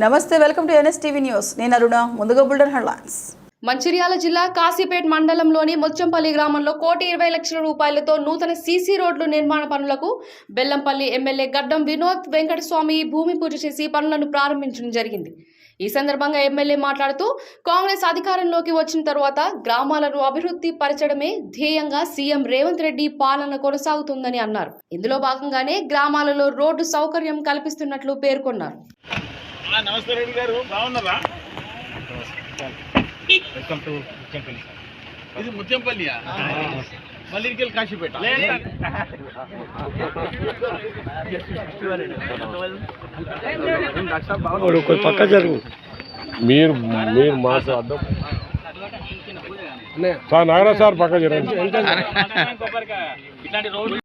నమస్తే, welcome to NSTV news. నేను అరుణ. ముందుగా బుల్డన్ హెడ్లైన్స్. మంచిర్యాల జిల్లా కాశీపేట్ మండలంలోని ముచ్చంపల్లి గ్రామంలో 1,20,00,000 రూపాయలతో నూతన సీసీ రోడ్లు నిర్మాణ పనులకు బెల్లంపల్లి ఎమ్మెల్యే గడ్డం వినోద్ వెంకటస్వామి భూమి పూజ చేసి పనులను ప్రారంభించడం జరిగింది. ఈ సందర్భంగా ఎమ్మెల్యే మాట్లాడుతూ కాంగ్రెస్ అధికారంలోకి వచ్చిన తర్వాత గ్రామాలను అభివృద్ధి పరచడమే ధ్యేయంగా సీఎం రేవంత్ రెడ్డి పాలన కొనసాగుతుందని అన్నారు. ఇందులో భాగంగానే గ్రామాలలో రోడ్డు సౌకర్యం కల్పిస్తున్నట్లు పేర్కొన్నారు. నమస్తే రెడ్డి గారు, బాగున్నారా? Welcome to Muthyampalli. ఇది ముత్యంపల్లియా? మళ్ళీ ఇంకెళ్ళి కాశీపేట. పక్క జరుగు మీరు మాట్లాడద్దు సార్. నాగరాజ్ సార్ పక్క జరగండి. ఇట్లాంటి రోడ్డు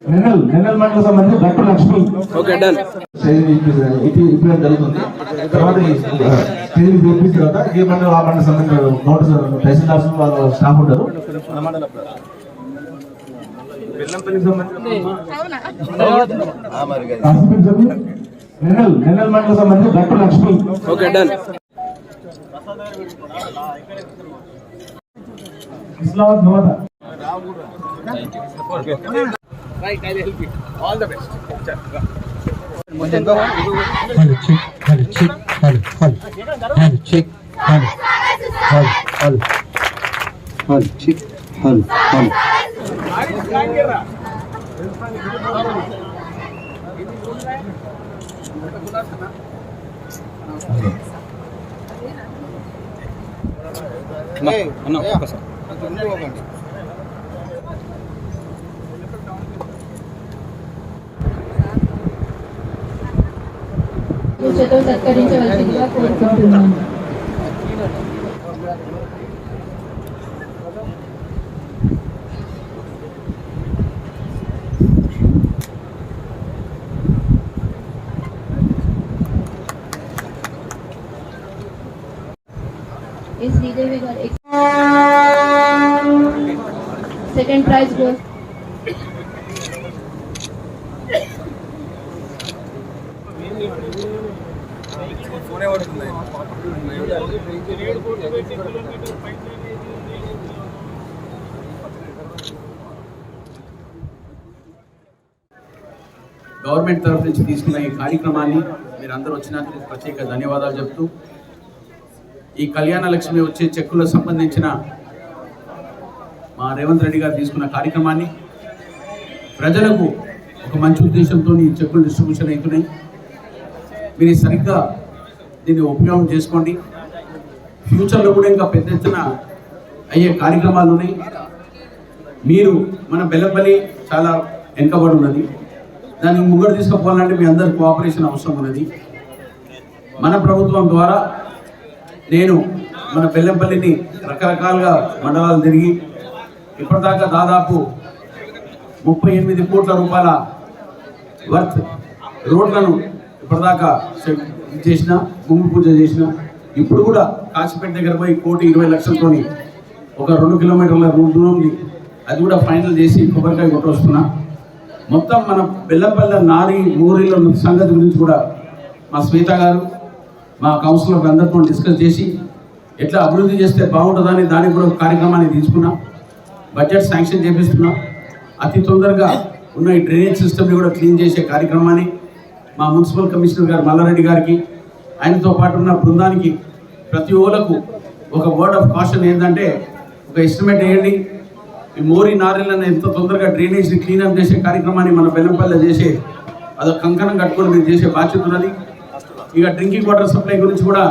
నెన్నల్ మండలం సంబంధించి డాక్టర్ లక్ష్మి ఇప్పుడు జరుగుతుంది. తర్వాత స్టేజ్ తర్వాత ఏ మండలం ఆ మండలం సంబంధించిన నోటీస్ తహసీల్దార్స్ వాళ్ళు స్టాఫ్ ఉంటారు. నెన్నల్ మండలం సంబంధించి డాక్టర్ లక్ష్మి ఇస్లామాబాద్ నోదా. Right, I'll help you. All the best. సత్కరించవలసిందిగా కోరుకుంటున్నాను. శ్రీదేవి గారు సెకండ్ ప్రైజ్ గోల్. గవర్నమెంట్ తరఫు నుంచి తీసుకున్న ఈ కార్యక్రమాన్ని మీరు అందరూ వచ్చినందుకు ప్రత్యేక ధన్యవాదాలు చెప్తూ, ఈ కళ్యాణ లక్ష్మి వచ్చే చెక్కులకు సంబంధించిన మా రేవంత్ రెడ్డి గారు తీసుకున్న కార్యక్రమాన్ని ప్రజలకు ఒక మంచి ఉద్దేశంతో ఈ చెక్కులు డిస్ట్రిబ్యూషన్ అవుతున్నాయి. మీరు సరిగ్గా దీన్ని ఉపయోగం చేసుకోండి. ఫ్యూచర్లో కూడా ఇంకా పెద్ద ఎత్తున అయ్యే కార్యక్రమాలు ఉన్నాయి. మీరు మన బెల్లంపల్లి చాలా వెనుకబడి ఉన్నది. దాన్ని ముంగడు తీసుకుపోవాలంటే మీ అందరి కోఆపరేషన్ అవసరం ఉన్నది. మన ప్రభుత్వం ద్వారా నేను మన బెల్లంపల్లిని రకరకాలుగా మండలాలు తిరిగి ఇప్పటిదాకా దాదాపు 38 కోట్ల రూపాయల వర్త్ రోడ్లను ఇప్పటిదాకా చేసిన, భూమి పూజ చేసిన. ఇప్పుడు కూడా కాశీపేట దగ్గర పోయి 1,20,00,000తోని ఒక 2 కిలోమీటర్ల దూరంని అది కూడా ఫైనల్ చేసి కొబ్బరికాయ కొట్టొస్తున్నా. మొత్తం మన బెల్లంపల్లి నారి ఊరిలో సంగతి గురించి కూడా మా శ్వేత గారు మా కౌన్సిలర్ అందరితో డిస్కస్ చేసి ఎట్లా అభివృద్ధి చేస్తే బాగుంటుందని దానికి కూడా కార్యక్రమాన్ని తీసుకున్నాం. బడ్జెట్ శాంక్షన్ చేపిస్తున్నాం. అతి తొందరగా ఉన్న ఈ డ్రైనేజ్ సిస్టమ్ని కూడా క్లీన్ చేసే కార్యక్రమాన్ని మా మున్సిపల్ కమిషనర్ గారు మల్లారెడ్డి గారికి, ఆయనతో పాటు ఉన్న బృందానికి ప్రతి ఓలకు ఒక వర్డ్ ఆఫ్ కాషన్ ఏంటంటే, ఒక ఎస్టిమేట్ వేయండి. ఈ మోరీ నారీలను ఎంత తొందరగా డ్రైనేజ్ని క్లీనప్ చేసే కార్యక్రమాన్ని మన బెల్లంపల్లి చేసే అదొక కంకణం కట్టుకొని మీరు చేసే బాధ్యత ఉన్నది. ఇక డ్రింకింగ్ వాటర్ సప్లై గురించి కూడా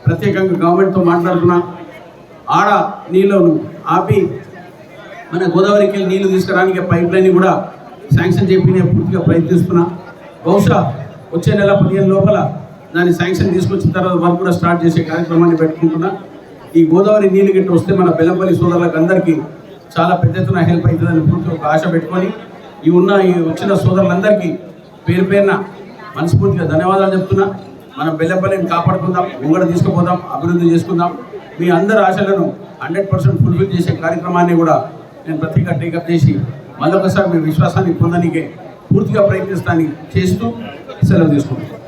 ప్రత్యేకంగా గవర్నమెంట్తో మాట్లాడుతున్నా. ఆడ నీళ్ళను ఆపి మన గోదావరికి నీళ్లు తీసుకురానికి పైప్ లైన్ కూడా శాంక్షన్ చెప్పి పూర్తిగా ప్రయత్నిస్తున్నా. బహుశా వచ్చే నెల 15 లోపల దాన్ని శాంక్షన్ తీసుకొచ్చిన తర్వాత వర్క్ కూడా స్టార్ట్ చేసే కార్యక్రమాన్ని పెట్టుకుంటున్నా. ఈ గోదావరి నీళ్ళు గిట్ట వస్తే మన బెల్లంపల్లి సోదరులకు అందరికీ చాలా పెద్ద ఎత్తున హెల్ప్ అవుతుందని పూర్తిగా ఒక ఆశ పెట్టుకొని ఈ వచ్చిన సోదరులందరికీ పేరు పేరున మనస్ఫూర్తిగా ధన్యవాదాలు చెప్తున్నా. మనం బెల్లంపల్లిని కాపాడుకుందాం, ముంగడ తీసుకుపోదాం, అభివృద్ధి చేసుకుందాం. మీ అందరి ఆశలను 100% ఫుల్ఫిల్ చేసే కార్యక్రమాన్ని కూడా నేను ప్రత్యేక టేకప్ చేసి మళ్ళొకసారి మీ విశ్వాసాన్ని పొందనికే పూర్తిగా ప్రయత్నిస్తానికి చేస్తూ సెలవు తీసుకుంటాను.